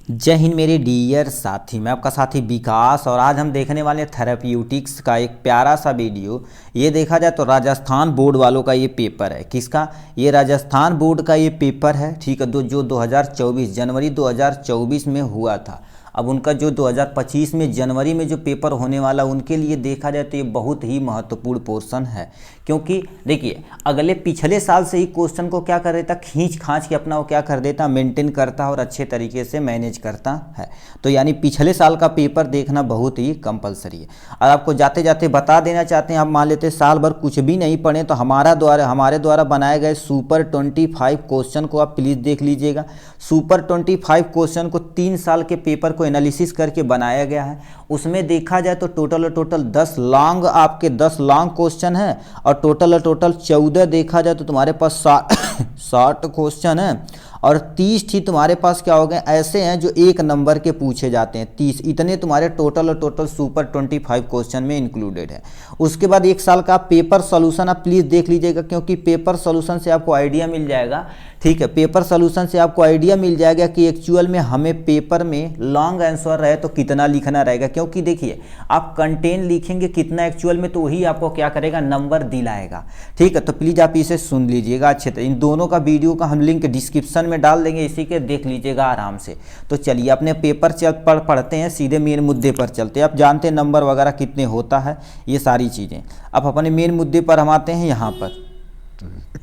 जय हिंद मेरे डियर साथी, मैं आपका साथी विकास। और आज हम देखने वाले थेराप्यूटिक्स का एक प्यारा सा वीडियो। ये देखा जाए तो राजस्थान बोर्ड वालों का ये पेपर है। किसका? ये राजस्थान बोर्ड का ये पेपर है, ठीक है, जो 2024 जनवरी 2024 में हुआ था। अब उनका जो 2025 में जनवरी में जो पेपर होने वाला, उनके लिए देखा जाए तो ये बहुत ही महत्वपूर्ण पोर्शन है। क्योंकि देखिए, अगले पिछले साल से ही क्वेश्चन को क्या कर देता, खींच खांच के अपना वो क्या कर देता, मेंटेन करता और अच्छे तरीके से मैनेज करता है। तो यानी पिछले साल का पेपर देखना बहुत ही कंपलसरी है। और आपको जाते जाते बता देना चाहते हैं, आप मान लेते साल भर कुछ भी नहीं पढ़े तो हमारे द्वारा बनाए गए सुपर 25 क्वेश्चन को आप प्लीज़ देख लीजिएगा। सुपर 25 क्वेश्चन को 3 साल के पेपर को एनालिसिस करके बनाया गया है। उसमें देखा जाए तो टोटल 10 लॉन्ग क्वेश्चन है और टोटल 14 देखा जाए तो तुम्हारे पास 60 क्वेश्चन है और 30 ही तुम्हारे पास क्या हो गए ऐसे हैं जो 1 नंबर के पूछे जाते हैं। 30 इतने तुम्हारे टोटल सुपर 25 क्वेश्चन में इंक्लूडेड है। उसके बाद 1 साल का पेपर सॉल्यूशन आप प्लीज़ देख लीजिएगा, क्योंकि पेपर सॉल्यूशन से आपको आइडिया मिल जाएगा, ठीक है। पेपर सॉल्यूशन से आपको आइडिया मिल जाएगा कि एक्चुअल में हमें पेपर में लॉन्ग आंसर रहे तो कितना लिखना रहेगा। क्योंकि देखिए, आप कंटेंट लिखेंगे कितना एक्चुअल में, तो वही आपको क्या करेगा, नंबर दिलाएगा, ठीक है। तो प्लीज़ आप इसे सुन लीजिएगा अच्छे तरह। इन दोनों का वीडियो का हम लिंक डिस्क्रिप्शन में डाल देंगे, इसी के देख लीजिएगा आराम से। तो चलिए अपने पेपर पढ़ते हैं, सीधे मेन मुद्दे पर चलते हैं। आप जानते हैं नंबर वगैरह कितने होता है, ये सारी चीज़ें। अब अपने मेन मुद्दे पर हम आते हैं यहाँ पर,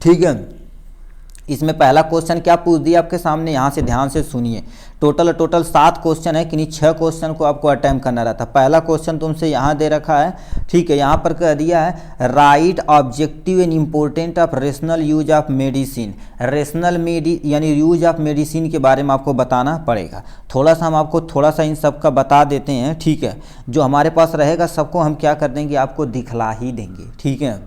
ठीक है। इसमें पहला क्वेश्चन क्या पूछ दिया आपके सामने, यहाँ से ध्यान से सुनिए। टोटल 7 क्वेश्चन है, कि 6 क्वेश्चन को आपको अटेम्प्ट करना रहता है। पहला क्वेश्चन तुमसे यहाँ दे रखा है, ठीक है। यहाँ पर कह दिया है right objective and important of rational use of medicine. यानी यूज ऑफ मेडिसिन के बारे में आपको बताना पड़ेगा। हम आपको थोड़ा सा इन सब का बता देते हैं, ठीक है। जो हमारे पास रहेगा सबको हम क्या कर देंगे, आपको दिखला ही देंगे, ठीक है।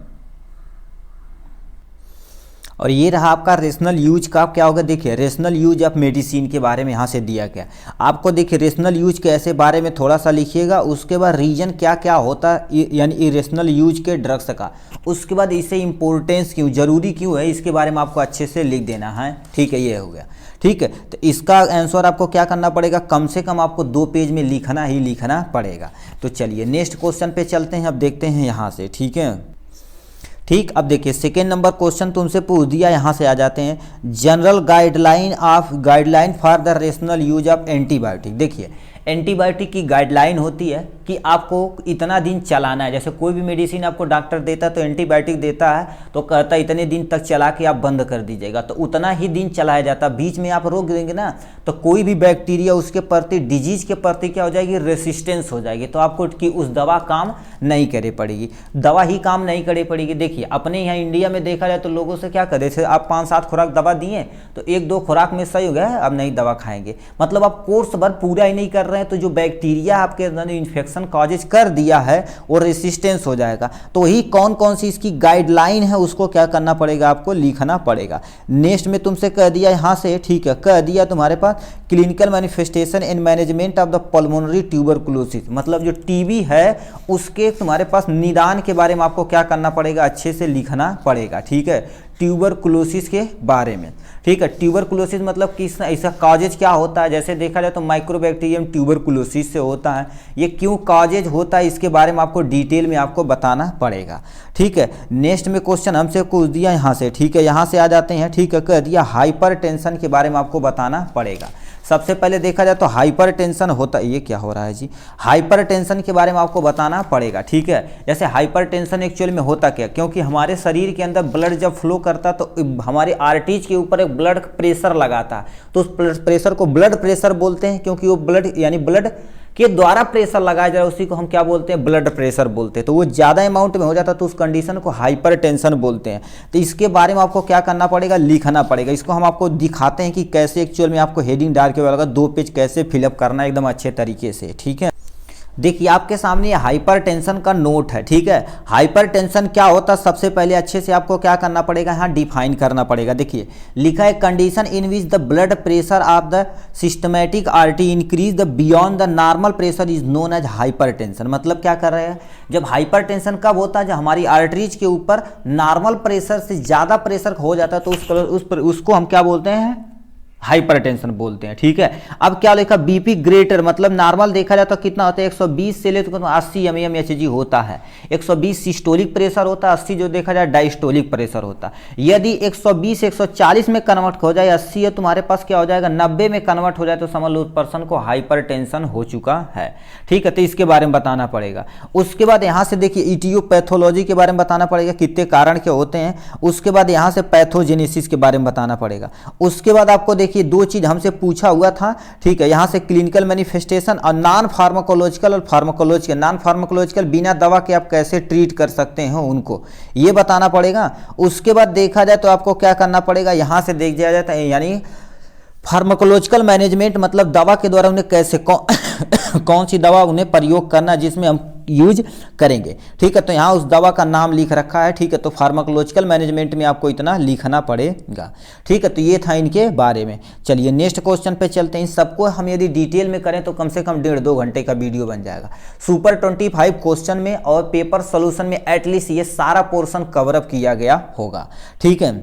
और ये रहा आपका रेशनल यूज का क्या होगा। देखिए, रेशनल यूज ऑफ मेडिसिन के बारे में यहाँ से दिया गया आपको। देखिए, रेशनल यूज के ऐसे बारे में थोड़ा सा लिखिएगा। उसके बाद रीजन क्या क्या होता है, यानी इरेशनल यूज के ड्रग्स का। उसके बाद इसे इंपॉर्टेंस क्यों, जरूरी क्यों है, इसके बारे में आपको अच्छे से लिख देना है, ठीक है। ये हो गया, ठीक है। तो इसका आंसर आपको क्या करना पड़ेगा, कम से कम आपको 2 पेज में लिखना पड़ेगा। तो चलिए नेक्स्ट क्वेश्चन पे चलते हैं। अब देखते हैं यहाँ से, ठीक है, ठीक। अब देखिए सेकेंड नंबर क्वेश्चन तुमसे पूछ दिया, यहाँ से आ जाते हैं general guideline for the rational use of antibiotic. देखिए, एंटीबायोटिक की गाइडलाइन होती है कि आपको इतना दिन चलाना है। जैसे कोई भी मेडिसिन आपको डॉक्टर देता है, तो एंटीबायोटिक देता है तो कहता है इतने दिन तक चला के आप बंद कर दीजिएगा, तो उतना ही दिन चलाया जाता है। बीच में आप रोक देंगे ना, तो कोई भी बैक्टीरिया उसके प्रति, डिजीज के प्रति क्या हो जाएगी, रेसिस्टेंस हो जाएगी। तो आपको कि उस दवा काम नहीं करे पड़ेगी, दवा ही काम नहीं करे पड़ेगी। देखिए, अपने यहाँ इंडिया में देखा जाए तो लोगों से क्या करे, जैसे आप 5-7 खुराक दवा दिए तो 1-2 खुराक में सही हो गया, अब नहीं दवा खाएंगे। मतलब आप कोर्स भर पूरा ही नहीं कर रहे हैं, तो जो बैक्टीरिया आपके अंदर इन्फेक्शन कॉजेज कर दिया है वो रेसिस्टेंस हो जाएगा। तो ही कौन कौन सी इसकी गाइडलाइन है उसको क्या करना पड़ेगा, आपको लिखना पड़ेगा। नेक्स्ट में तुमसे कह दिया यहाँ से, ठीक है, कह दिया तुम्हारे पास clinical manifestation and management of the pulmonary tuberculosis. मतलब जो टीबी है उसके तुम्हारे पास निदान के बारे में आपको क्या करना पड़ेगा, अच्छे से लिखना पड़ेगा, ठीक है। ट्यूबरकुलोसिस के बारे में, ठीक है। ट्यूबरकुलोसिस मतलब किस, ऐसा कॉजेज क्या होता है। जैसे देखा जाए तो माइक्रोबैक्टीरियम ट्यूबरकुलोसिस से होता है। ये क्यों कॉजेज होता है, इसके बारे में आपको डिटेल में आपको बताना पड़ेगा, ठीक है। नेक्स्ट में क्वेश्चन हमसे पूछ दिया यहाँ से, ठीक है। यहाँ से आ जाते हैं, ठीक है, कह दिया हाइपरटेंशन के बारे में आपको बताना पड़ेगा। सबसे पहले देखा जाए तो हाइपरटेंशन होता, ये क्या हो रहा है जी, हाइपरटेंशन के बारे में आपको बताना पड़ेगा, ठीक है। जैसे हाइपरटेंशन एक्चुअल में होता क्या, क्योंकि हमारे शरीर के अंदर ब्लड जब फ्लो करता तो हमारी आर्टरीज के ऊपर एक ब्लड प्रेशर लगाता, तो उस प्रेशर को ब्लड प्रेशर बोलते हैं। क्योंकि वो ब्लड यानी ब्लड के द्वारा प्रेशर लगाया जा रहा है, उसी को हम क्या बोलते हैं, ब्लड प्रेशर बोलते हैं। तो वो ज़्यादा अमाउंट में हो जाता है तो उस कंडीशन को हाइपरटेंशन बोलते हैं। तो इसके बारे में आपको क्या करना पड़ेगा, लिखना पड़ेगा। इसको हम आपको दिखाते हैं कि कैसे एक्चुअल में आपको हेडिंग डाल के वाला 2 पेज कैसे फिलअप करना है एकदम अच्छे तरीके से, ठीक है। देखिए आपके सामने ये हाइपरटेंशन का नोट है, ठीक है। हाइपरटेंशन क्या होता है, सबसे पहले अच्छे से आपको क्या करना पड़ेगा, यहाँ डिफाइन करना पड़ेगा। देखिए लिखा है condition in which the blood pressure of the systematic artery increase the beyond the normal pressure is known as hypertension. मतलब क्या कर रहे हैं, जब हाइपरटेंशन कब होता है, जब हमारी आर्टरीज के ऊपर नॉर्मल प्रेशर से ज़्यादा प्रेशर हो जाता है तो उसको हम क्या बोलते हैं, हाइपरटेंशन बोलते हैं। ठीक है, अब क्या लिखा, बीपी ग्रेटर मतलब नॉर्मल देखा जाए तो कितना होता है 120 से लेकर 80 mmHg होता है। 120 सिस्टोलिक प्रेशर होता है, 80 जो देखा जाए डायस्टोलिक प्रेशर होता है। यदि 120 140 में कन्वर्ट हो जाए, 80 है तुम्हारे पास क्या हो जाएगा 90 में कन्वर्ट हो जाए तो समझ लो उस पर्सन को हाइपरटेंशन हो चुका है। ठीक है, तो इसके बारे में बताना पड़ेगा। उसके बाद यहाँ से देखिए इटियोपैथोलॉजी के बारे में बताना पड़ेगा, कितने कारण के होते हैं। उसके बाद यहाँ से पैथोजेनेसिस के बारे में बताना पड़ेगा। उसके बाद आपको देखिए दो चीज हमसे पूछा हुआ था। ठीक है, यहाँ से क्लिनिकल मैनिफेस्टेशन और नॉन फार्माकोलॉजिकल और फार्माकोलॉजिकल। नॉन फार्माकोलॉजिकल बिना दवा के आप कैसे ट्रीट कर सकते हैं उनको, ये बताना पड़ेगा। उसके बाद देखा जाए तो आपको क्या करना पड़ेगा, यहाँ से देख दिया जाता है यानी फार्माकोलॉजिकल मैनेजमेंट मतलब दवा के द्वारा उन्हें कैसे कौन सी दवा उन्हें प्रयोग करना जिसमें हम यूज करेंगे। ठीक है, तो यहाँ उस दवा का नाम लिख रखा है। ठीक है, तो फार्माकोलॉजिकल मैनेजमेंट में आपको इतना लिखना पड़ेगा। ठीक है, तो ये था इनके बारे में। चलिए नेक्स्ट क्वेश्चन पे चलते हैं। इन सबको हम यदि डिटेल में करें तो कम से कम 1.5-2 घंटे का वीडियो बन जाएगा। सुपर 25 क्वेश्चन में और पेपर सोल्यूशन में एटलीस्ट ये सारा पोर्शन कवरअप किया गया होगा। ठीक है,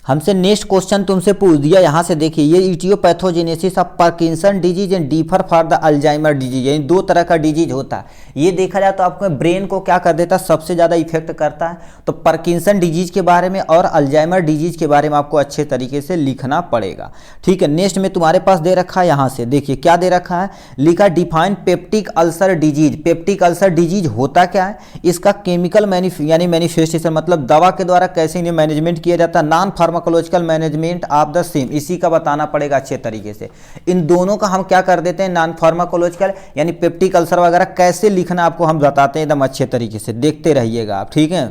हमसे नेक्स्ट क्वेश्चन तुमसे पूछ दिया। यहाँ से देखिए ये aetiopathogenesis of Parkinson disease and differ for the Alzheimer disease, यानी दो तरह का डिजीज होता है। ये देखा जाए तो आपको ब्रेन को क्या कर देता है, सबसे ज़्यादा इफेक्ट करता है। तो पार्किंसन डिजीज के बारे में और अल्जाइमर डिजीज के बारे में आपको अच्छे तरीके से लिखना पड़ेगा। ठीक है, नेक्स्ट में तुम्हारे पास दे रखा है, यहाँ से देखिए क्या दे रखा है, लिखा define peptic ulcer disease. Peptic ulcer disease होता क्या है, इसका केमिकल यानी मैनिफेस्टेशन मतलब दवा के द्वारा कैसे इन्हें मैनेजमेंट किया जाता है। Non pharmacological management of the same, इसी का बताना पड़ेगा अच्छे तरीके से। इन दोनों का हम क्या कर देते हैं, नॉन फार्माकोलॉजिकल यानी पेप्टिक अल्सर वगैरह कैसे लिखना आपको हम बताते हैं एकदम अच्छे तरीके से, देखते रहिएगा आप। ठीक है,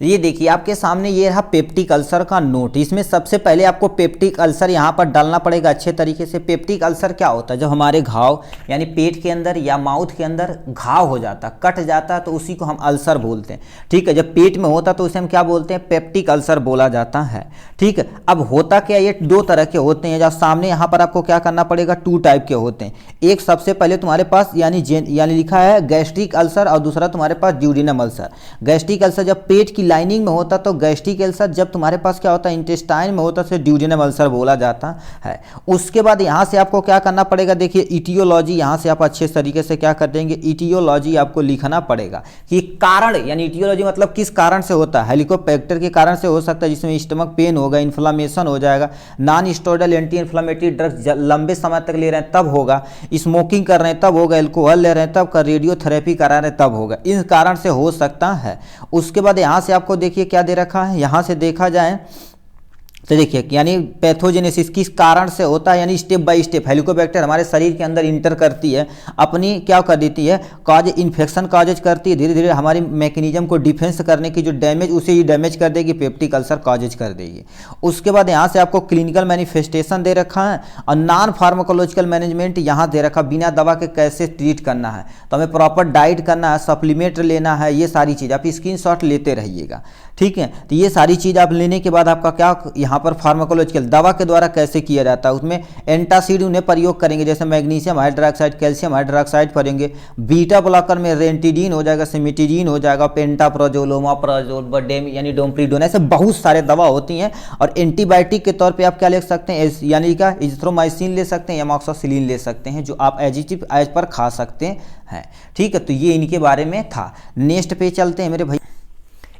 ये देखिए आपके सामने ये रहा पेप्टिक अल्सर का नोट। इसमें सबसे पहले आपको पेप्टिक अल्सर यहाँ पर डालना पड़ेगा अच्छे तरीके से। पेप्टिक अल्सर क्या होता है, जब हमारे घाव यानी पेट के अंदर या माउथ के अंदर घाव हो जाता, कट जाता, तो उसी को हम अल्सर बोलते हैं। ठीक है, जब पेट में होता तो उसे हम क्या बोलते हैं, पेप्टिक अल्सर बोला जाता है। ठीक है, अब होता क्या, ये दो तरह के होते हैं। जब सामने यहाँ पर आपको क्या करना पड़ेगा, 2 टाइप के होते हैं। एक सबसे पहले तुम्हारे पास यानी लिखा है गैस्ट्रिक अल्सर और दूसरा तुम्हारे पास ड्यूडिनम अल्सर। गैस्ट्रिक अल्सर जब पेट की लाइनिंग में होता तो गैस्ट्रिक अल्सर, जब तुम्हारे पास क्या होता है इंटेस्टाइन में होता तो ड्यूडेनम अल्सर बोला जाता है। उसके बाद यहाँ से आपको क्या करना पड़ेगा, देखिए इटियोलॉजी, यहाँ से आप अच्छे तरीके से क्या कर देंगे, इटियोलॉजी आपको लिखना पड़ेगा कि कारण यानी इटियोलॉजी मतलब किस कारण से होता है। हेलिकोबैक्टर के कारण से हो सकता है जिसमें स्टमक पेन होगा, इन्फ्लामेशन हो जाएगा। Non steroidal anti inflammatory drugs लंबे समय तक ले रहे हैं तब होगा, स्मोकिंग कर रहे हैं तब होगा, एल्कोहल ले रहे हैं तब, रेडियोथेरेपी करा रहे हैं तब होगा, इस कारण से हो सकता है। उसके बाद यहाँ से आपको देखिए क्या दे रखा है, यहाँ से देखा जाए तो देखिए यानी पैथोजेनेसिस किस कारण से होता है, यानी स्टेप बाय स्टेप हेलिकोबैक्टर हमारे शरीर के अंदर इंटर करती है, अपनी क्या कर देती है, कॉज इन्फेक्शन कॉजेज करती है, धीरे धीरे हमारी मैकेनिज्म को डिफेंस करने की जो डैमेज उसे ही डैमेज कर देगी, पेप्टिक अल्सर कॉजेज कर देगी। उसके बाद यहाँ से आपको क्लिनिकल मैनिफेस्टेशन दे रखा है और नॉन फार्माकोलॉजिकल मैनेजमेंट यहाँ दे रखा, बिना दवा के कैसे ट्रीट करना है, तो हमें प्रॉपर डाइट करना है, सप्लीमेंट लेना है, ये सारी चीज़ आप स्क्रीनशॉट लेते रहिएगा। ठीक है, तो ये सारी चीज़ आप लेने के बाद आपका क्या यहाँ पर फार्माकोलॉजिकल दवा के द्वारा कैसे किया जाता है, उसमें एंटासिड उन्हें प्रयोग करेंगे, जैसे मैग्नीशियम हाइड्रोक्साइड, कैल्शियम हाइड्रोक्साइड करेंगे। बीटा ब्लॉकर में रेंटिडीन हो जाएगा, सिमिटिडीन हो जाएगा, पेंटाप्रोजोल, ओमाप्रोजोल, बडेम यानी डोम्प्रीडोन, ऐसे बहुत सारे दवा होती हैं। और एंटीबायोटिक के तौर पर आप क्या ले सकते हैं, यानी क्या इजिथ्रोमाइसिन ले सकते हैं, एमॉक्सिसिलिन ले सकते हैं, जो आप एज पर खा सकते हैं। ठीक है, तो ये इनके बारे में था। नेक्स्ट पे चलते हैं मेरे भाई।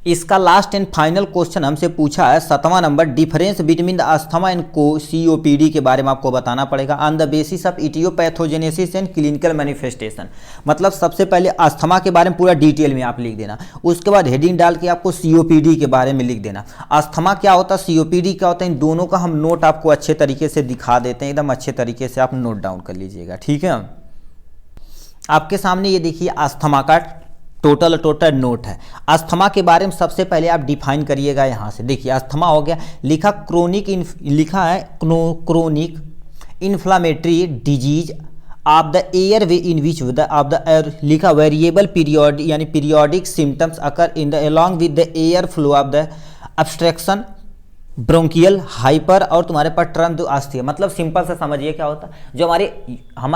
इसका लास्ट एंड फाइनल क्वेश्चन हमसे पूछा है 7वां number, difference between the asthma and COPD के बारे में आपको बताना पड़ेगा on the basis of etiopathogenesis and clinical manifestation. मतलब सबसे पहले अस्थमा के बारे में पूरा डिटेल में आप लिख देना, उसके बाद हेडिंग डाल के आपको COPD के बारे में लिख देना। अस्थमा क्या होता है, COPD क्या होता है, इन दोनों का हम नोट आपको अच्छे तरीके से दिखा देते हैं, एकदम अच्छे तरीके से आप नोट डाउन कर लीजिएगा। ठीक है, आपके सामने ये देखिए अस्थमा का टोटल नोट है। अस्थमा के बारे में सबसे पहले आप डिफाइन करिएगा। यहाँ से देखिए अस्थमा हो गया, लिखा chronic inflammatory disease of the air way in which of the air, लिखा वेरिएबल पीरियड यानी periodic symptoms occur in the along with the air flow of the obstruction bronchial hyper और तुम्हारे पास ट्रम अस्थीय। मतलब simple से समझिए क्या होता है, जो हमारी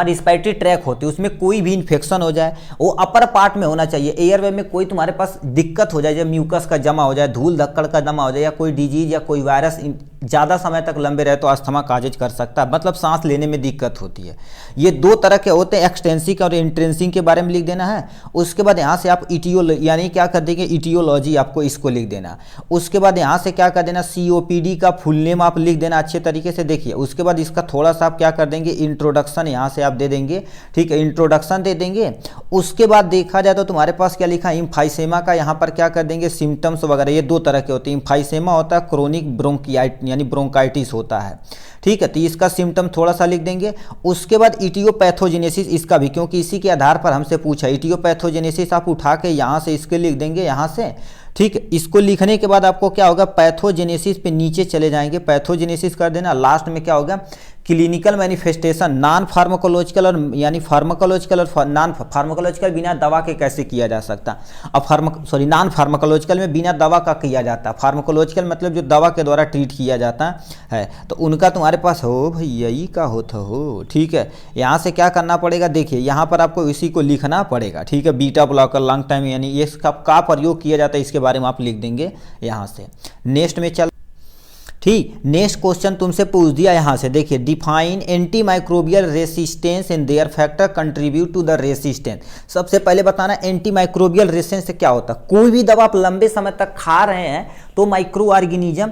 रिस्पायरेटरी ट्रैक होती है उसमें कोई भी इन्फेक्शन हो जाए, वो अपर पार्ट में होना चाहिए। एयरवे में कोई तुम्हारे पास दिक्कत हो जाए, जब म्यूकस का जमा हो जाए, धूल धक्कड़ का जमा हो जाए, या कोई डिजीज या कोई वायरस ज़्यादा समय तक लंबे रहे तो अस्थमा काजेज कर सकता है, मतलब सांस लेने में दिक्कत होती है। ये दो तरह के होते हैं, एक्सटेंसिक और इंट्रेंसिक के बारे में लिख देना है। उसके बाद यहाँ से आप यानी क्या कर देंगे, इटियोलॉजी आपको इसको लिख देना। उसके बाद यहाँ से क्या कर देना, COPD का फुल नेम आप लिख देना अच्छे तरीके से, देखिए। उसके बाद इसका थोड़ा सा आप क्या कर देंगे, इंट्रोडक्शन यहाँ से आप दे देंगे, ठीक है, इंट्रोडक्शन दे देंगे। उसके बाद देखा जाए तो तुम्हारे पास क्या लिखा है, इम्फाइसेमा का यहाँ पर क्या कर देंगे, सिम्टम्स वगैरह। ये दो तरह के होते हैं, इम्फाइसेमा होता है क्रोनिक यानी ब्रोंकाइटिस होता है, ठीक है, तो इसका सिम्टम थोड़ा सा लिख देंगे। उसके बाद इटियोपैथोजेनेसिस, इसका भी, क्योंकि इसी के आधार पर हमसे पूछा, इटियोपैथोजेनेसिस आप उठा के यहाँ से इसके लिख देंगे यहाँ से, ठीक है। इसको लिखने के बाद आपको क्या होगा, पैथोजेनेसिस पे नीचे चले जाएंगे, पैथोजेनेसिस कर देना। लास्ट में क्या होगा, क्लिनिकल मैनिफेस्टेशन, नॉन फार्माकोलॉजिकल और यानी फार्माकोलॉजिकल और नॉन फार्माकोलॉजिकल बिना दवा के कैसे किया जा सकता। अब नॉन फार्माकोलॉजिकल में बिना दवा का किया जाता है, फार्माकोलॉजिकल मतलब जो दवा के द्वारा ट्रीट किया जाता है, तो उनका तुम्हारे पास हो भैया यही का होता हो, ठीक है। यहाँ से क्या करना पड़ेगा, देखिए यहाँ पर आपको इसी को लिखना पड़ेगा, ठीक है। बीटा ब्लॉकर लॉन्ग टाइम यानी ये का प्रयोग किया जाता है, इसके बारे में आप लिख देंगे यहाँ से। नेक्स्ट में चल, ठीक, नेक्स्ट क्वेश्चन तुमसे पूछ दिया यहाँ से, देखिए, define anti microbial resistance in their factor contribute to the resistance. सबसे पहले बताना एंटी माइक्रोबियल रेसिस्टेंस क्या होता है। कोई भी दवा आप लंबे समय तक खा रहे हैं तो माइक्रो ऑर्गेनिज्म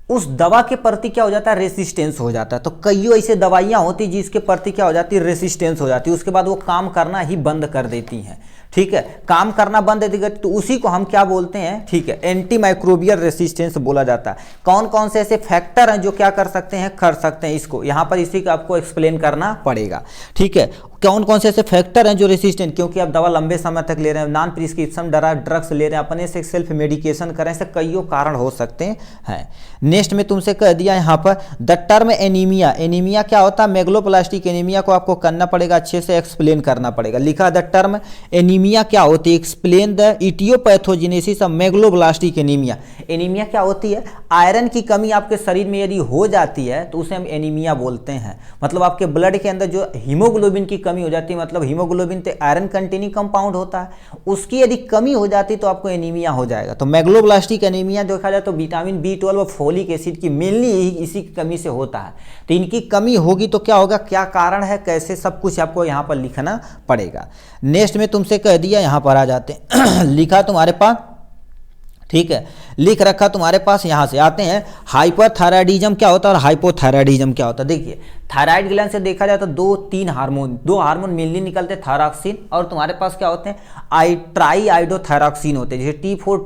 उस दवा के प्रति क्या हो जाता है, रेसिस्टेंस हो जाता है। तो कई ऐसे दवाइयाँ होती जिसके प्रति क्या हो जाती है, रेसिस्टेंस हो जाती है, उसके बाद वो काम करना ही बंद कर देती हैं, ठीक है। काम करना बंद देती है तो उसी को हम क्या बोलते हैं, ठीक है, एंटी माइक्रोबियल रेसिस्टेंस बोला जाता है। कौन कौन से ऐसे फैक्टर हैं जो क्या कर सकते हैं, इसको यहाँ पर इसी का आपको एक्सप्लेन करना पड़ेगा, ठीक है। कौन कौन से ऐसे फैक्टर हैं जो रेसिस्टेंट, क्योंकि आप दवा लंबे समय तक ले रहे हैं, नॉन प्रिस्क्रिप्शन ड्रग्स ले रहे हैं, अपने से सेल्फ मेडिकेशन करें, ऐसे कईयों कारण हो सकते हैं। नेक्स्ट में तुमसे कह दिया यहाँ पर द टर्म एनीमिया, एनीमिया क्या होता है, मेगलोप्लास्टिक एनीमिया को आपको करना पड़ेगा, अच्छे से एक्सप्लेन करना पड़ेगा। लिखा द टर्म एनीमिया क्या होती है, explain the aetiopathogenesis of megaloblastic anaemia. Anaemia क्या होती है, आयरन की कमी आपके शरीर में यदि हो जाती है तो उसे हम एनीमिया बोलते हैं। मतलब आपके ब्लड के अंदर जो हीमोग्लोबिन की कमी हो जाती है, मतलब हीमोग्लोबिन तो आयरन कंटेनिंग कंपाउंड होता है, उसकी यदि कमी हो जाती तो आपको एनीमिया हो जाएगा। तो मेगलोब्लास्टिक एनीमिया देखा जाए तो विटामिन B12 और फोलिक एसिड की मेनली इसी की कमी से होता है। तो इनकी कमी होगी तो क्या होगा, क्या कारण है, कैसे, सब कुछ आपको यहाँ पर लिखना पड़ेगा। नेक्स्ट में तुमसे कह दिया, यहाँ पर आ जाते हैं लिखा तुम्हारे पास, ठीक है, लिख रखा तुम्हारे पास। यहाँ से आते हैं, हाइपरथायराइडिज्म क्या होता है और हाइपोथायराइडिज्म क्या होता है। देखिए, थायराइड ग्लैंड से देखा जाए तो दो हार्मोन मेनली निकलते हैं, थायरॉक्सिन और तुम्हारे पास क्या होते हैं, ट्राई आइडोथायरॉक्सिन होते हैं, जैसे T4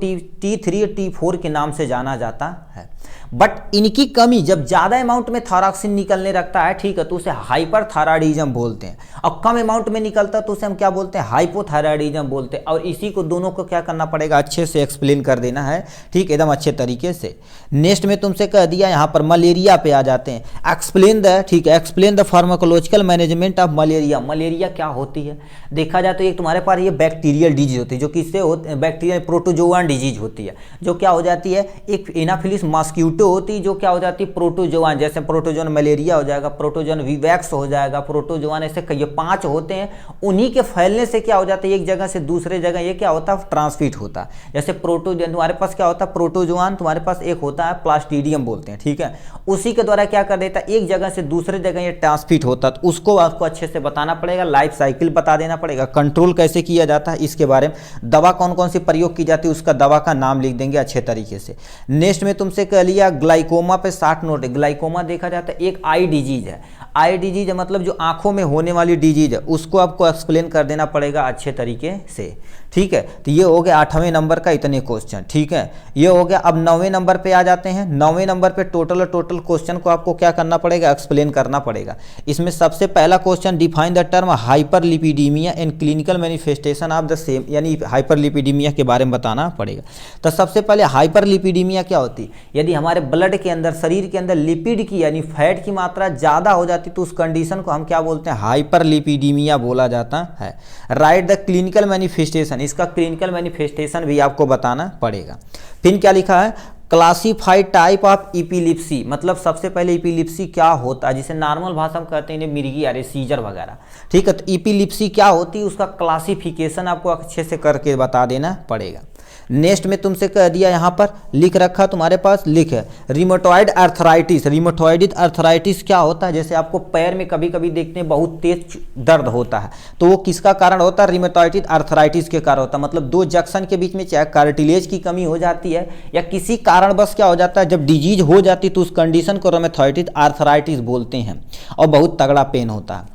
T3 T4 के नाम से जाना जाता है। बट इनकी कमी जब ज़्यादा अमाउंट में थायरॉक्सिन निकलने लगता है, ठीक है, तो उसे हाइपरथायराइडिज्म बोलते हैं। और कम अमाउंट में निकलता है तो उसे हम क्या बोलते हैं, हाइपोथायराइडिज्म बोलते हैं। और इसी को दोनों को क्या करना पड़ेगा, अच्छे से एक्सप्लेन कर देना है, ठीक, एकदम अच्छे तरीके से। नेक्स्ट में तुमसे कह दिया यहाँ पर मलेरिया पे आ जाते हैं, एक्सप्लेन द, ठीक है, explain the pharmacological management of malaria. Malaria क्या होती है, देखा जाए तो एक तुम्हारे पास ये बैक्टीरियल डिजीज होती है, जो किससे होती, बैक्टीरियल प्रोटोजोआन डिजीज होती है, जो क्या हो जाती है, एक एनाफिलिस मॉस्क्यूटो होती है जो क्या हो जाती है, प्रोटोजोआन, जैसे प्रोटोजोआन मलेरिया हो जाएगा, प्रोटोजोआन विवैक्स हो जाएगा, प्रोटोजोआन, ऐसे कई 5 होते हैं। उन्हीं के फैलने से क्या हो जाता है, एक जगह से दूसरे जगह ये क्या होता है, ट्रांसमिट होता है। जैसे प्रोटोजोआन तुम्हारे पास क्या होता है, प्रोटोजोआन तुम्हारे पास एक होता है प्लास्टीडियम बोलते हैं, ठीक है, उसी के द्वारा क्या कर देता है, एक जगह से दूसरे जगह ये ट्रांसमिट होता है। तो उसको आपको अच्छे से बताना पड़ेगा, लाइफ साइकिल बता देना पड़ेगा, कंट्रोल कैसे किया जाता है इसके बारे में, दवा कौन कौन सी प्रयोग की जाती है उसका दवा का नाम लिख देंगे अच्छे तरीके से। नेक्स्ट में तुमसे कह लिया ग्लाइकोमा पे 60 नोट है। ग्लाइकोमा देखा जाता है एक आई डिजीज है, आई डिजीज है मतलब जो आंखों में होने वाली डिजीज है, उसको आपको एक्सप्लेन कर देना पड़ेगा अच्छे तरीके से, ठीक है। तो ये हो गया 8वें नंबर का इतने क्वेश्चन, ठीक है, ये हो गया। अब 9वें नंबर पे आ जाते हैं। 9वें नंबर पे टोटल क्वेश्चन को आपको क्या करना पड़ेगा, एक्सप्लेन करना पड़ेगा। इसमें सबसे पहला question, define the term hyperlipidaemia and clinical manifestation of the same, यानी हाइपरलिपिडीमिया के बारे में बताना पड़ेगा। तो सबसे पहले हाइपरलिपिडीमिया क्या होती है, यदि हमारे ब्लड के अंदर, शरीर के अंदर लिपिड की यानी फैट की मात्रा ज़्यादा हो जाती तो उस कंडीशन को हम क्या बोलते हैं, हाइपरलिपिडीमिया बोला जाता है। राइट द क्लिनिकल मैनिफेस्टेशन, इसका क्लिनिकल मैनिफेस्टेशन भी आपको बताना पड़ेगा। फिर क्या लिखा है, क्लासिफाइड टाइप ऑफ इपिलिप्सी, मतलब सबसे पहले इपिलिप्सी क्या होता है, जिसे नॉर्मल भाषा में कहते हैं मिर्गी अरे सीजर वगैरह, ठीक है। तो इपिलिप्सी क्या होती है, उसका क्लासिफिकेशन आपको अच्छे से करके बता देना पड़ेगा। नेक्स्ट में तुमसे कह दिया, यहाँ पर लिख रखा तुम्हारे पास, लिख है रिमोटॉइड अर्थराइटिस। रिमोटॉइड अर्थराइटिस क्या होता है, जैसे आपको पैर में कभी कभी देखते हैं बहुत तेज दर्द होता है, तो वो किसका कारण होता है, रिमोटॉइड अर्थराइटिस के कारण होता है। मतलब दो जंक्शन के बीच में चाहे कार्टिलेज की कमी हो जाती है या किसी कारणवश क्या हो जाता है, जब डिजीज हो जाती है तो उस कंडीशन को रिमोटॉइड अर्थराइटिस बोलते हैं और बहुत तगड़ा पेन होता है।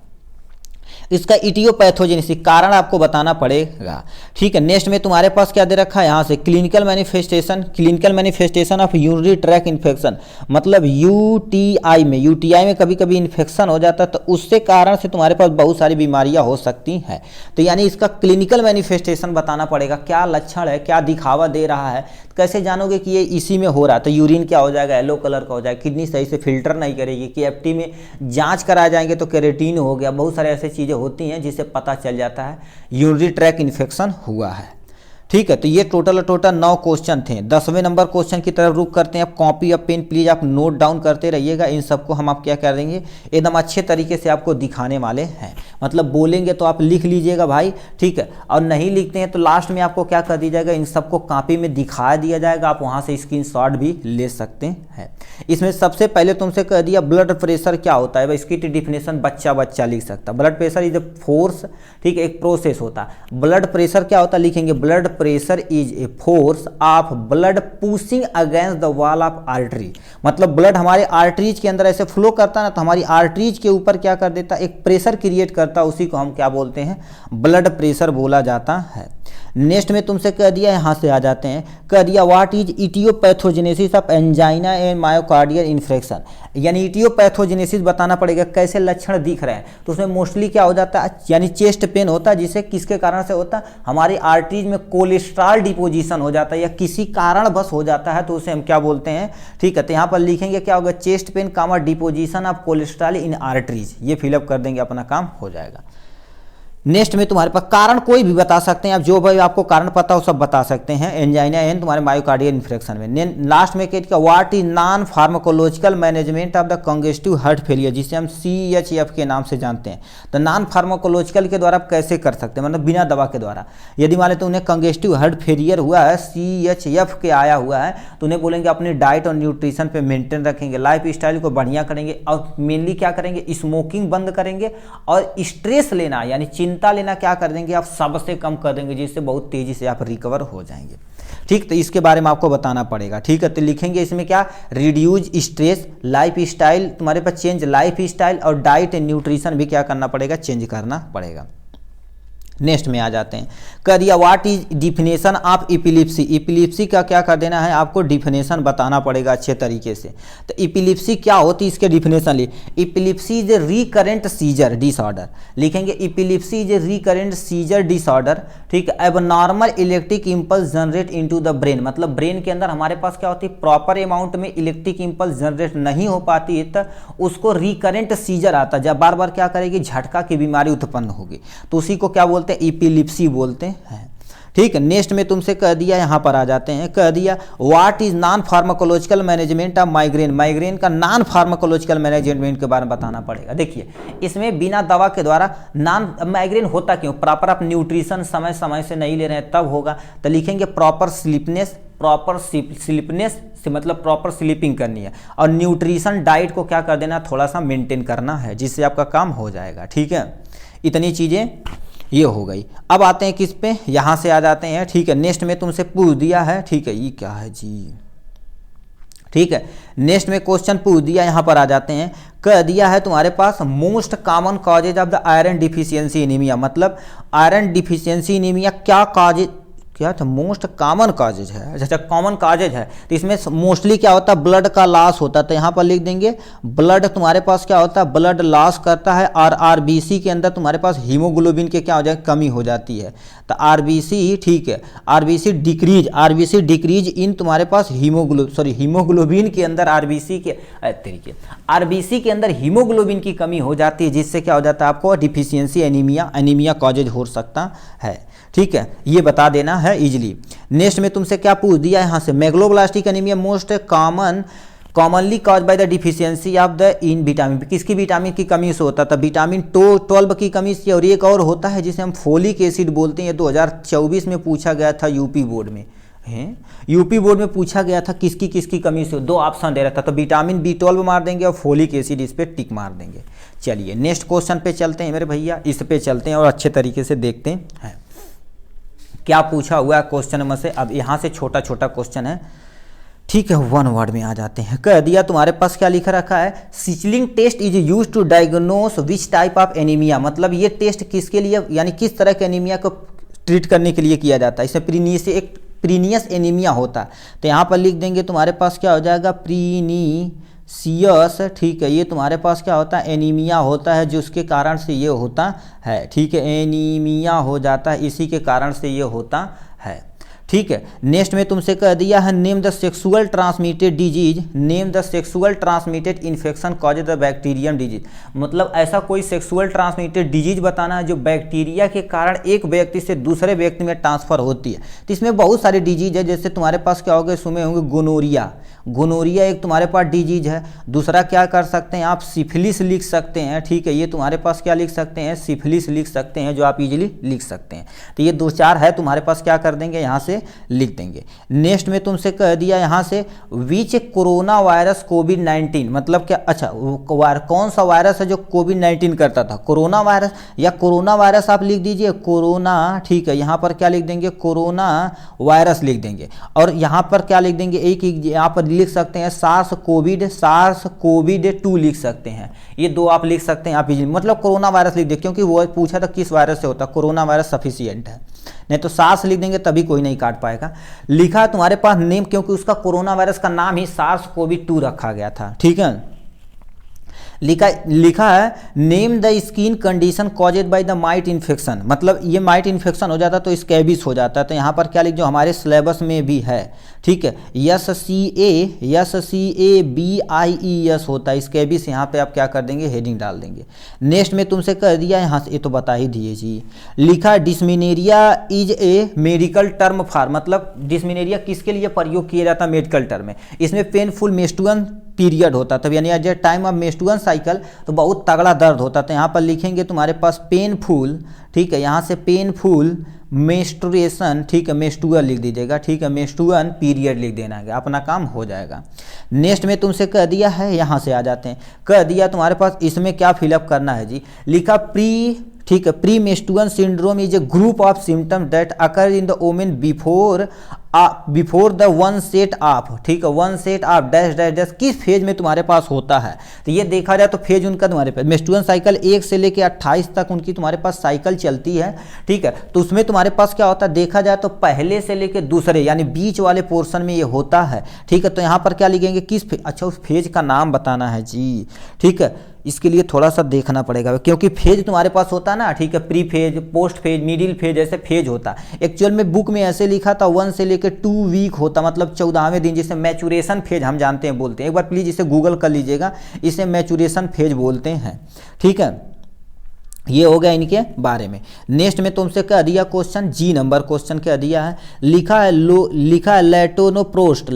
इसका इटियोपैथोजेनेसिस कारण आपको बताना पड़ेगा, ठीक है। नेक्स्ट में तुम्हारे पास क्या दे रखा है, यहाँ से clinical manifestation of urinary track infection, मतलब यूटीआई में कभी कभी इन्फेक्शन हो जाता है, तो उससे कारण से तुम्हारे पास बहुत सारी बीमारियां हो सकती हैं। तो यानी इसका क्लिनिकल मैनिफेस्टेशन बताना पड़ेगा, क्या लक्षण है, क्या दिखावा दे रहा है, कैसे जानोगे कि ये इसी में हो रहा है। तो यूरिन क्या हो जाएगा, येलो कलर का हो जाएगा, किडनी सही से फिल्टर नहीं करेगी, KFT में जांच कराए जाएंगे तो केरेटिन हो गया, बहुत सारे ऐसे चीज़ें होती हैं जिससे पता चल जाता है यूरिनरी ट्रैक इन्फेक्शन हुआ है, ठीक है। तो ये टोटल 9 क्वेश्चन थे। 10वें नंबर क्वेश्चन की तरफ रुक करते हैं। आप कॉपी या पेन प्लीज आप नोट डाउन करते रहिएगा, इन सबको हम आप क्या कर देंगे, एकदम अच्छे तरीके से आपको दिखाने वाले हैं। मतलब बोलेंगे तो आप लिख लीजिएगा भाई, ठीक है, और नहीं लिखते हैं तो लास्ट में आपको क्या कर दिया जाएगा, इन सबको कॉपी में दिखा दिया जाएगा, आप वहाँ से स्क्रीनशॉट भी ले सकते हैं। इसमें सबसे पहले तुमसे कह दिया ब्लड प्रेशर क्या होता है, इसकी डिफिनेशन बच्चा लिख सकता है। Blood pressure is a force, ठीक है, एक प्रोसेस होता है। ब्लड प्रेशर क्या होता है, लिखेंगे blood pressure is a force of blood pushing against the wall of artery. मतलब ब्लड हमारे आर्टरीज के अंदर ऐसे फ्लो करता है ना, तो हमारी आर्टरीज के ऊपर क्या कर देता है, एक प्रेशर क्रिएट करता है, उसी को हम क्या बोलते हैं, ब्लड प्रेशर बोला जाता है। नेक्स्ट में तुमसे कह दिया, यहाँ से आ जाते हैं, कह दिया what is aetiopathogenesis of angina and myocardial infection. यानी इटियोपैथोजेनेसिस बताना पड़ेगा, कैसे लक्षण दिख रहे हैं। तो उसमें मोस्टली क्या हो जाता है, यानी चेस्ट पेन होता है, जिसे किसके कारण से होता है, हमारी आर्टरीज में कोलेस्ट्रॉल डिपोजिशन हो जाता है या किसी कारण बस हो जाता है, तो उसे हम क्या बोलते हैं, ठीक है। तो यहाँ पर लिखेंगे क्या होगा, chest pain comma deposition of cholesterol in arteries, ये फिलअप कर देंगे, अपना काम हो जाएगा। नेक्स्ट में तुम्हारे पास कारण कोई भी बता सकते हैं आप, जो भाई आपको कारण पता हो सब बता सकते हैं एंजाइना एंड तुम्हारे मायोकार्डियल इन्फेक्शन में। लास्ट में क्या, what is non pharmacological management of the congestive heart failure, जिसे हम CHF के नाम से जानते हैं। तो नॉन फार्माकोलॉजिकल के द्वारा आप कैसे कर सकते हैं, मतलब बिना दवा के द्वारा। यदि मान लेते उन्हें कंजेस्टिव हार्ट फेलियर हुआ है, CHF के आया हुआ है, तो उन्हें बोलेंगे अपनी डाइट और न्यूट्रिशन पे मेंटेन रखेंगे, लाइफ स्टाइल को बढ़िया करेंगे और मेनली क्या करेंगे, स्मोकिंग बंद करेंगे और स्ट्रेस लेना यानी चिंता लेना क्या कर देंगे, आप सबसे कम कर देंगे, जिससे बहुत तेजी से आप रिकवर हो जाएंगे, ठीक। तो इसके बारे में आपको बताना पड़ेगा, ठीक है। तो लिखेंगे इसमें क्या, रिड्यूज स्ट्रेस, लाइफ स्टाइल तुम्हारे पास चेंज, लाइफ स्टाइल और डाइट एंड न्यूट्रिशन भी क्या करना पड़ेगा, चेंज करना पड़ेगा। नेक्स्ट में आ जाते हैं, कह दिया व्हाट इज डिफिनेशन ऑफ इपिलिप्सी। इपिलिप्सी का क्या कर देना है, आपको डिफिनेशन बताना पड़ेगा अच्छे तरीके से। तो इपिलिप्सी क्या होती है, इसके डिफिनेशन ली, epilepsy is a recurrent seizure disorder. लिखेंगे epilepsy is a recurrent seizure disorder, ठीक है। अब normal electric impulse generate into the brain, मतलब ब्रेन के अंदर हमारे पास क्या होती है, प्रॉपर अमाउंट में इलेक्ट्रिक इंपल्स जनरेट नहीं हो पाती है, तो उसको रिकरेंट सीजर आता है, जब बार बार क्या करेगी, झटका की बीमारी उत्पन्न होगी, तो उसी को क्या बोलते हैं, इपिलिप्सी बोलते हैं, ठीक है। नेक्स्ट में तुमसे कह दिया, यहां पर आ जाते हैं, कह दिया what is non pharmacological management of migraine. Migraine का नॉन फार्माकोलॉजिकल मैनेजमेंट के बारे में बताना पड़ेगा। देखिए इसमें बिना दवा के द्वारा नॉन माइग्रेन होता क्यों, प्रॉपर आप न्यूट्रिशन समय समय से नहीं ले रहे हैं तब होगा। तो लिखेंगे प्रॉपर स्लीपनेस, प्रॉपर स्लीपनेस से मतलब प्रॉपर स्लीपिंग करनी है, और न्यूट्रिशन डाइट को क्या कर देना, थोड़ा सा मेंटेन करना है, जिससे आपका काम हो जाएगा, ठीक है। इतनी चीजें ये हो गई। अब आते हैं किस पे, यहां से आ जाते हैं, ठीक है। नेक्स्ट में तुमसे पूछ दिया है, ठीक है, ये क्या है जी, ठीक है। नेक्स्ट में क्वेश्चन पूछ दिया, यहां पर आ जाते हैं, कह दिया है तुम्हारे पास most common causes of the iron deficiency anaemia. मतलब आयरन डिफिशियंसी एनीमिया क्या कॉजेज, क्या था, मोस्ट कॉमन काजेज है, जैसे कॉमन काजेज है, तो इसमें मोस्टली क्या होता है, ब्लड का लॉस होता है। तो यहाँ पर लिख देंगे ब्लड तुम्हारे पास क्या होता है, ब्लड लॉस करता है, और आरबीसी के अंदर तुम्हारे पास हीमोग्लोबिन के क्या हो जाए, कमी हो जाती है। तो आरबीसी, ठीक है, आरबीसी डिक्रीज इन तुम्हारे पास हीमोग्लोबिन के अंदर आरबीसी के अंदर हीमोग्लोबिन की कमी हो जाती है, जिससे क्या हो जाता है, आपको डिफिशियंसी एनीमिया कॉजेज हो सकता है, ठीक है, ये बता देना है। है इजिली। नेक्स्ट में तुमसे क्या पूछ दिया यहाँ से, megaloblastic anaemia most commonly cause by the deficiency of the in vitamin, किसकी विटामिन की कमी से होता था, विटामिन 12 की कमी से। और एक और होता है जिसे हम फोलिक एसिड बोलते हैं, 2024 में पूछा गया था यूपी बोर्ड में, यूपी बोर्ड में पूछा गया था किसकी किसकी कमी से, 2 ऑप्शन दे रहा था, तो विटामिन B12 मार देंगे और फोलिक एसिड इस पे टिक मार देंगे। चलिए नेक्स्ट क्वेश्चन पे चलते हैं मेरे भैया, इस पे चलते हैं और अच्छे तरीके से देखते हैं क्या पूछा हुआ है क्वेश्चन नंबर से। अब यहाँ से छोटा छोटा क्वेश्चन है, ठीक है, 1 वर्ड में आ जाते हैं। कह दिया तुम्हारे पास क्या लिखा रखा है, Schilling test is use to diagnose which type of anaemia, मतलब ये टेस्ट किसके लिए, यानी किस तरह के एनीमिया को ट्रीट करने के लिए किया जाता है। इसमें प्रीनियस एनीमिया होता है, तो यहाँ पर लिख देंगे तुम्हारे पास क्या हो जाएगा, प्रीनिशियस, ठीक है, ये तुम्हारे पास क्या होता है, एनीमिया होता है, जिसके कारण से ये होता है, ठीक है, एनीमिया हो जाता है, इसी के कारण से ये होता है, ठीक है। नेक्स्ट में तुमसे कह दिया है, name the sexual transmitted disease, name the sexual transmitted infection cause the bacterium disease, मतलब ऐसा कोई सेक्सुअल ट्रांसमिटेड डिजीज बताना है जो बैक्टीरिया के कारण एक व्यक्ति से दूसरे व्यक्ति में ट्रांसफर होती है। तो इसमें बहुत सारे डिजीज है, जैसे तुम्हारे पास क्या होगा, सुने होंगे गोनोरिया, गोनोरिया एक तुम्हारे पास डिजीज है। दूसरा क्या कर सकते हैं आप, सिफिलिस लिख सकते हैं, ठीक है, ये तुम्हारे पास क्या लिख सकते हैं, सिफिलिस लिख सकते हैं, जो आप इजीली लिख सकते हैं। तो ये 2-4 है तुम्हारे पास, क्या कर देंगे यहाँ से लिख देंगे। नेक्स्ट में तुमसे कह दिया यहाँ से, विच कोरोना वायरस कोविड-19, मतलब क्या, अच्छा कौन सा वायरस है जो कोविड-19 करता था, कोरोना वायरस या कोरोना वायरस आप लिख दीजिए, कोरोना, ठीक है, यहाँ पर क्या लिख देंगे, कोरोना वायरस लिख देंगे। और यहाँ पर क्या लिख देंगे, एक यहाँ पर लिख सकते हैं सार्स कोविड-2 लिख सकते हैं, ये 2 आप लिख सकते हैं आप इजीली, मतलब कोरोना वायरस लिख दे, क्योंकि वो पूछा था किस वायरस से होता, कोरोना वायरस सफिशिएंट है, नहीं तो सार्स लिख देंगे तभी कोई नहीं काट पाएगा। लिखा है तुम्हारे पास नेम, क्योंकि उसका कोरोना वायरस का नाम ही SARS-CoV-2 रखा गया था, ठीक है। लिखा है, name the skin condition caused by the might infection, मतलब ये माइट इन्फेक्शन हो जाता तो स्कैबिस हो जाता है। तो यहाँ पर क्या लिख, जो हमारे सिलेबस में भी है, ठीक है, SCABIES होता है स्कैबिस, यहाँ पे आप क्या कर देंगे, हेडिंग डाल देंगे। नेक्स्ट में तुमसे कह दिया यहाँ से, ये तो बता ही दिए जी। लिखा है, dysmenorrhoea is a medical term for, मतलब डिस्मिनेरिया किसके लिए प्रयोग किया जाता है, मेडिकल टर्म में। इसमें पेनफुल मेंस्ट्रुअल पीरियड होता, तब यानी at the time of menstrual cycle, तो बहुत तगड़ा दर्द होता। तो यहाँ पर लिखेंगे तुम्हारे पास पेनफुल, ठीक है, यहाँ से पेनफुल मेंस्ट्रुएशन, ठीक है, मेंस्ट्रुअल लिख दीजिएगा, ठीक है, मेंस्ट्रुअल पीरियड लिख देना है, अपना काम हो जाएगा। नेक्स्ट में तुमसे कह दिया है, यहाँ से आ जाते हैं, कह दिया तुम्हारे पास इसमें क्या फिलअप करना है जी। लिखा ठीक है, pre menstrual syndrome is a group of symptoms that occur in the women before the one set of, ठीक है, one set of dash dash dash, किस फेज में तुम्हारे पास होता है। तो ये देखा जाए तो फेज उनका तुम्हारे पास मेंस्ट्रुअल साइकिल 1 से लेकर 28 तक उनकी तुम्हारे पास साइकिल चलती है, ठीक है। तो उसमें तुम्हारे पास क्या होता है, देखा जाए तो पहले से लेकर दूसरे यानी बीच वाले पोर्शन में ये होता है, ठीक है। तो यहाँ पर क्या लिखेंगे, किस फेज, अच्छा उस फेज का नाम बताना है जी, ठीक है, इसके लिए थोड़ा सा देखना पड़ेगा, क्योंकि फेज तुम्हारे पास होता है ना, ठीक है, pre phase, post phase, middle phase, ऐसे फेज होता है। एक्चुअल में बुक में ऐसे लिखा था 1 से लेकर 2 वीक होता, मतलब 14वें दिन, जिसे मैचुरेशन फेज हम जानते हैं, बोलते हैं। एक बार प्लीज इसे गूगल कर लीजिएगा, इसे मैचुरेशन फेज बोलते हैं, ठीक है। ये हो गया इनके बारे में। नेक्स्ट में तुमसे कह दिया क्वेश्चन, जी नंबर क्वेश्चन कह दिया है, लिखा है latanoprost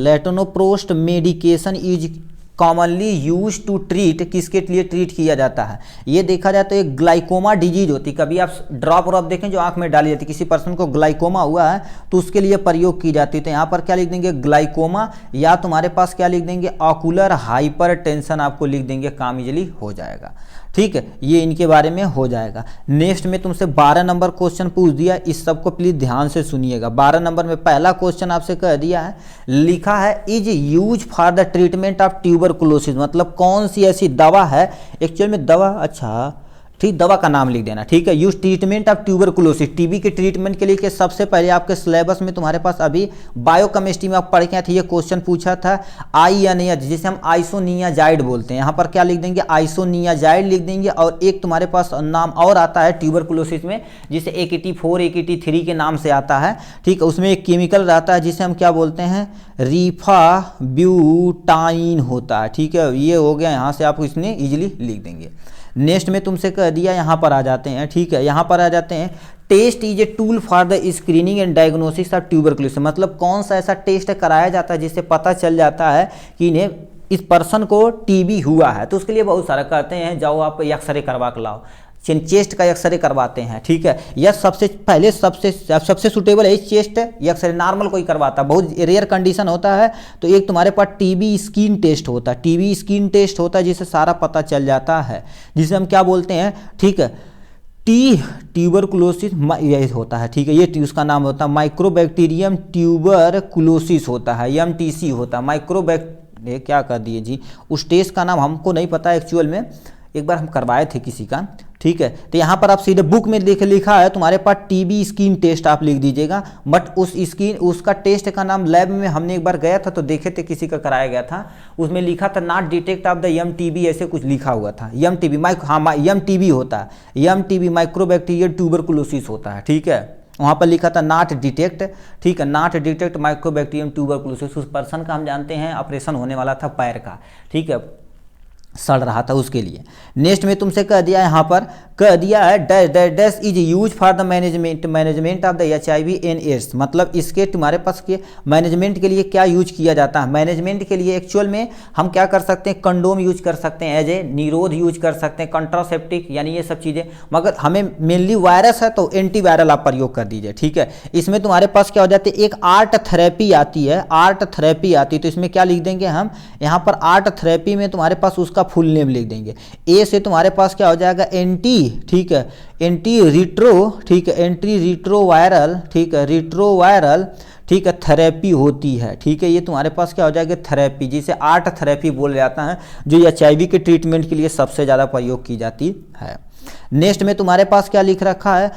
medication is commonly use to treat, किसके लिए ट्रीट किया जाता है। ये देखा जाए तो एक ग्लाइकोमा डिजीज होती, कभी आप ड्रॉप व्रॉप देखें जो आंख में डाली जाती, किसी पर्सन को ग्लाइकोमा हुआ है तो उसके लिए प्रयोग की जाती है। तो यहाँ पर क्या लिख देंगे, ग्लाइकोमा, या तुम्हारे पास क्या लिख देंगे, ऑकुलर हाइपरटेंशन आपको लिख देंगे, काम इजीली हो जाएगा, ठीक है। ये इनके बारे में हो जाएगा। नेक्स्ट में तुमसे 12 नंबर क्वेश्चन पूछ दिया, इस सबको प्लीज ध्यान से सुनिएगा। 12 नंबर में पहला क्वेश्चन आपसे कह दिया है, लिखा है is use for the treatment of tuberculosis, मतलब कौन सी ऐसी दवा है, एक्चुअल में दवा, अच्छा ठीक, दवा का नाम लिख देना, ठीक है। Use treatment of tuberculosis, TB के ट्रीटमेंट के लिए कि सबसे पहले आपके सिलेबस में तुम्हारे पास अभी बायोकेमिस्ट्री में आप पढ़ के आए थे, ये क्वेश्चन पूछा था INH, जिसे हम आइसोनियाजाइड बोलते हैं। यहाँ पर क्या लिख देंगे, आइसोनियाजाइड लिख देंगे। और एक तुम्हारे पास नाम और आता है ट्यूबरकुलोसिस में, जिसे AKT4 AKT3 के नाम से आता है, ठीक है। उसमें एक केमिकल रहता है जिसे हम क्या बोलते हैं, रिफाब्यूटाइन होता है, ठीक है। ये हो गया, यहाँ से आप इसमें इजिली लिख देंगे। नेक्स्ट में तुमसे कह दिया, यहाँ पर आ जाते हैं, ठीक है, यहाँ पर आ जाते हैं, test is a tool for the screening and diagnosis of tuberculosis, मतलब कौन सा ऐसा टेस्ट कराया जाता है जिससे पता चल जाता है कि इन्हें, इस पर्सन को टीबी हुआ है। तो उसके लिए बहुत सारा कहते हैं जाओ आप एक्सरे करवा के लाओ, चेस्ट का एक्सरे करवाते हैं, ठीक है, यह सबसे पहले सबसे सुटेबल है चेस्ट एक्सरे, नॉर्मल कोई करवाता, बहुत रेयर कंडीशन होता है। तो एक तुम्हारे पास टीबी स्किन टेस्ट होता है, टीबी स्किन टेस्ट होता है जिससे सारा पता चल जाता है, जिसे हम क्या बोलते हैं, ठीक है, ट्यूबरकुलोसिस यही होता है, ठीक है, ये उसका नाम होता है माइक्रोबैक्टीरियम ट्यूबरकुलोसिस होता है, MTC होता है, ये क्या कर दिए जी, उस टेस्ट का नाम हमको नहीं पता एक्चुअल में, एक बार हम करवाए थे किसी का, ठीक है। तो यहाँ पर आप सीधे बुक में लिखा है तुम्हारे पास टीबी स्किन टेस्ट, आप लिख दीजिएगा, बट उसका टेस्ट का नाम लैब में हमने एक बार गया था तो देखे थे, किसी का कराया गया था, उसमें लिखा था not detect of the MTB, ऐसे कुछ लिखा हुआ था, MTB होता है, MTB माइक्रोबैक्टीरियल ट्यूबरकुलोसिस होता है, ठीक है, वहाँ पर लिखा था नॉट डिटेक्ट, ठीक है, नॉट डिटेक्ट माइक्रोबैक्टीरियम ट्यूबरकुलोसिस। उस पर्सन का हम जानते हैं ऑपरेशन होने वाला था पैर का, ठीक है, सड़ रहा था उसके लिए। नेक्स्ट में तुमसे कह दिया, यहाँ पर कह दिया है dash is use for the management of the HIV and AIDS, मतलब इसके तुम्हारे पास के मैनेजमेंट के लिए क्या यूज किया जाता है, मैनेजमेंट के लिए एक्चुअल में हम क्या कर सकते हैं, कंडोम यूज कर सकते हैं, एज ए निरोध यूज कर सकते हैं, कंट्रासेप्टिक, यानी ये सब चीज़ें, मगर हमें मेनली वायरस है तो एंटीवायरल आप प्रयोग कर दीजिए, ठीक है। इसमें तुम्हारे पास क्या हो जाती है, एक आर्ट थेरेपी आती है, आर्ट थेरेपी आती है, तो इसमें क्या लिख देंगे हम, यहाँ पर आर्ट थेरेपी में तुम्हारे पास उसका फुल नेम लिख देंगे। ए से तुम्हारे पास क्या हो जाएगा, एंटी, ठीक है, एंटी रिट्रो, ठीक है, एंटी रिट्रोवायरल, ठीक है, रिट्रोवायरल, ठीक है, थेरेपी होती है, ठीक है, ये तुम्हारे पास क्या हो जाएगा, थेरेपी, जिसे आर्ट थेरेपी बोला जाता है, जो HIV के ट्रीटमेंट के लिए सबसे ज़्यादा प्रयोग की जाती है। नेक्स्ट में तुम्हारे पास क्या लिख रखा है,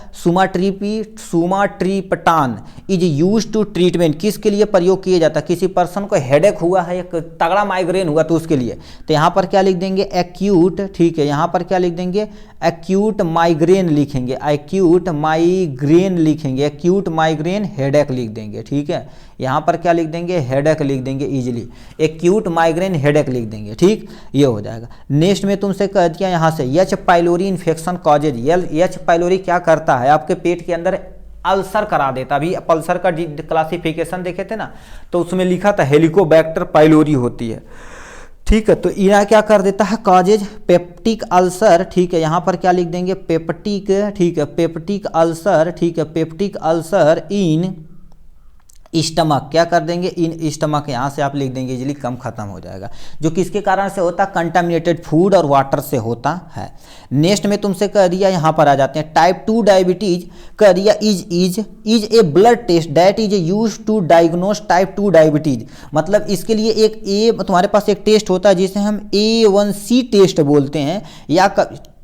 सुमाट्रिप्टान इज यूज टू ट्रीटमेंट, किसके लिए प्रयोग किया जाता है, किसी पर्सन को हेडेक हुआ है, एक तगड़ा माइग्रेन हुआ तो उसके लिए, तो यहाँ पर क्या लिख देंगे, एक्यूट, ठीक है, यहाँ पर क्या लिख देंगे, एक्यूट माइग्रेन लिखेंगे, एक्यूट माइग्रेन लिखेंगे, एक्यूट माइग्रेन हेडेक लिख देंगे, ठीक है, यहाँ पर क्या लिख देंगे, हेडेक लिख देंगे, इजीली एक्यूट माइग्रेन हेडेक लिख देंगे, ठीक, ये हो जाएगा। नेक्स्ट में तुमसे कह दिया यहाँ से H pylori infection causes, H pylori क्या करता है, आपके पेट के अंदर अल्सर करा देता, अभी अल्सर का क्लासिफिकेशन देखे थे ना, तो उसमें लिखा था हेलिकोबैक्टर पाइलोरी होती है, ठीक है, तो यह क्या कर देता है, कॉजेज पेप्टिक अल्सर, ठीक है, यहाँ पर क्या लिख देंगे, पेप्टिक, ठीक है, पेप्टिक अल्सर, ठीक है, पेप्टिक अल्सर इन स्टमक, क्या कर देंगे, इन स्टमक, यहाँ से आप लिख देंगे, इजीली कम खत्म हो जाएगा, जो किसके कारण से होता है, कंटामिनेटेड फूड और वाटर से होता है। नेक्स्ट में तुमसे कह दिया, यहाँ पर आ जाते हैं, टाइप 2 डायबिटीज कह दिया is a blood test that is use to diagnose type 2 diabetes, मतलब इसके लिए एक तुम्हारे पास एक टेस्ट होता है जिसे हम A1C टेस्ट बोलते हैं, या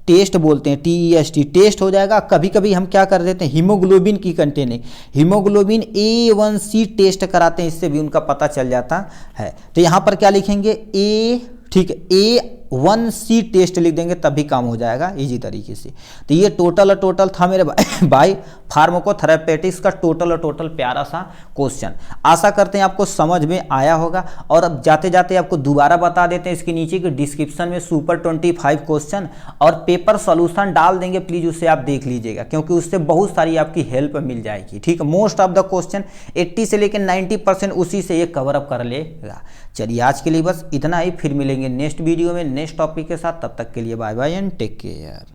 टेस्ट बोलते हैं, TEST टेस्ट हो जाएगा। कभी कभी हम क्या कर देते हैं, हीमोग्लोबिन की कंटेनिंग, हीमोग्लोबिन A1C टेस्ट कराते हैं, इससे भी उनका पता चल जाता है। तो यहाँ पर क्या लिखेंगे, ठीक है, A1C टेस्ट लिख देंगे, तभी काम हो जाएगा इजी तरीके से। तो ये टोटल था मेरे भाई फार्माकोथेरेपेटिक्स का टोटल प्यारा सा क्वेश्चन। आशा करते हैं आपको समझ में आया होगा। और अब जाते जाते आपको दोबारा बता देते हैं, इसके नीचे के डिस्क्रिप्शन में सुपर 25 क्वेश्चन और पेपर सॉल्यूशन डाल देंगे, प्लीज़ उसे आप देख लीजिएगा, क्योंकि उससे बहुत सारी आपकी हेल्प मिल जाएगी, ठीक है। मोस्ट ऑफ द क्वेश्चन 80 से लेकर 90% उसी से ये कवर अप कर लेगा। चलिए आज के लिए बस इतना ही, फिर मिलेंगे नेक्स्ट वीडियो में नेक्स्ट टॉपिक के साथ। तब तक के लिए bye bye and take care.